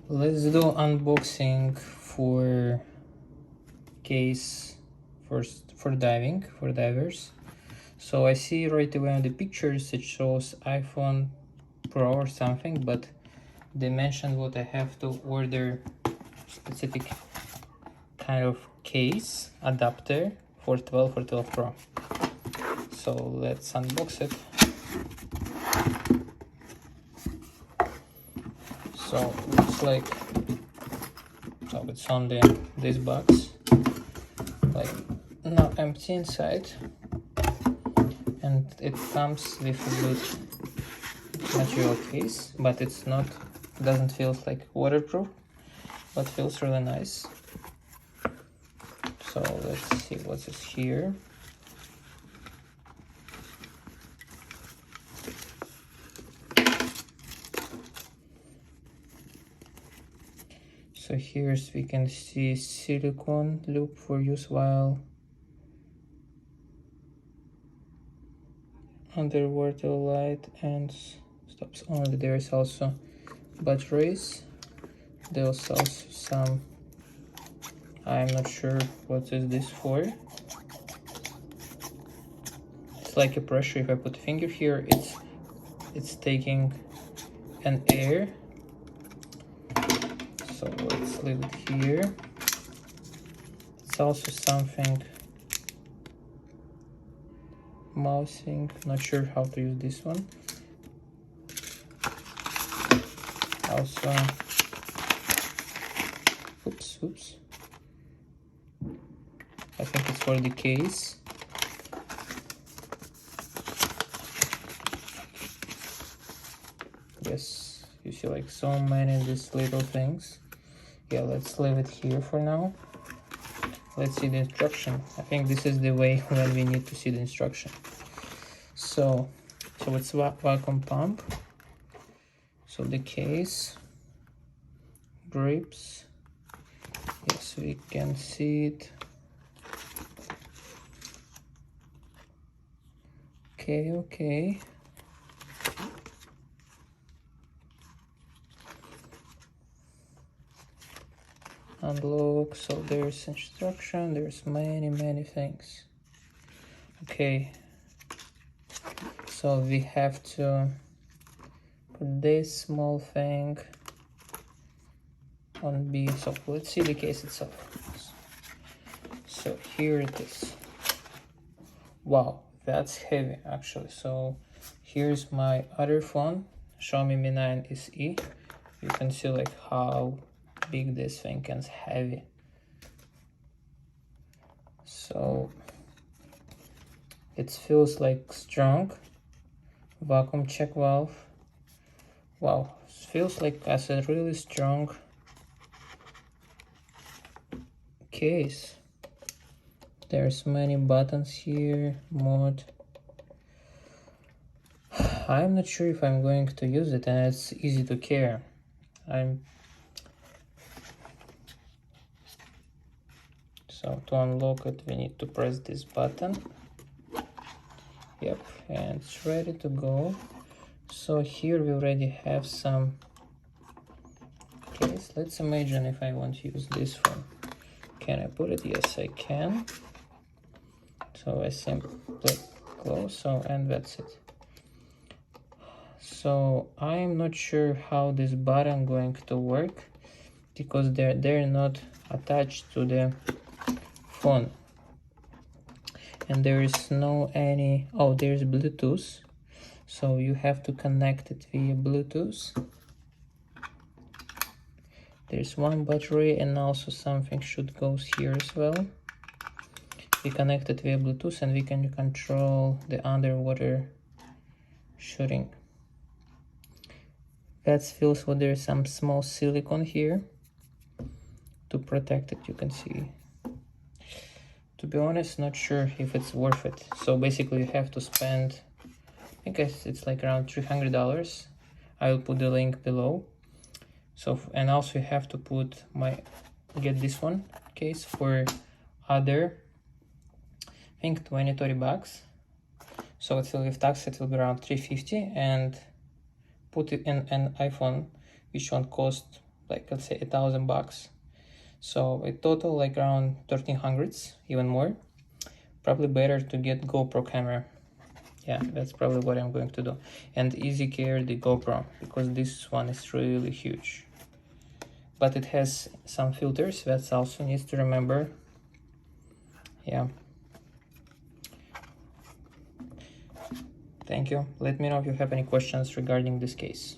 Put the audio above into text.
Let's do unboxing for case first for divers. So I see right away on the pictures it shows iPhone Pro or something, but they mentioned what I have to order specific kind of case adapter for 12 Pro. So let's unbox it. So looks like, so it's on this box, like not empty inside, and it comes with a good material case, but it's not, doesn't feel like waterproof, but feels really nice. So let's see what is here. So here's we can see silicone loop for use while underwater light and stops only. There is also batteries. There's also some, I'm not sure what is this for. It's like a pressure. If I put a finger here, it's taking an air. So let's leave it here. It's also something mousing, not sure how to use this one. Also, oops, I think it's for the case. Yes, you see like so many of these little things. Yeah, let's leave it here for now. Let's see the instruction. I think this is the way when we need to see the instruction. So it's vacuum pump. So the case, grips. Yes, we can see it. Okay. Unlock. So there's instruction. There's many things. Okay. So we have to put this small thing on B. So let's see the case itself. So here it is. Wow, that's heavy actually. So here's my other phone, Xiaomi Mi 9 SE. You can see like how big this thing is, heavy. So it feels like strong. Vacuum check valve. Wow, it feels like as a really strong case. There's many buttons here, mode. I'm not sure if I'm going to use it, and it's easy to carry. So to unlock it, we need to press this button. Yep, and it's ready to go. So here we already have some case. Let's imagine if I want to use this one. Can I put it? Yes, I can. So I simply close, and that's it. So I'm not sure how this button going to work, because they're not attached to the phone, and there is no any, oh, there's Bluetooth, so you have to connect it via Bluetooth. There's one battery, and also something should go here as well. We connect it via Bluetooth, and we can control the underwater shooting. That feels what there's some small silicone here to protect it, you can see. To be honest, not sure if it's worth it. So basically you have to spend, I guess it's like around $300. I will put the link below. So, and also you have to put get this one case for other, I think 20-30 bucks. So it will, with tax, it will be around $350, and put it in an iPhone, which one cost like let's say $1,000. So a total like around 1300s, even more. Probably better to get GoPro camera. Yeah, that's probably what I'm going to do. And easy care the GoPro, because this one is really huge. But it has some filters, that's also needs to remember. Yeah. Thank you. Let me know if you have any questions regarding this case.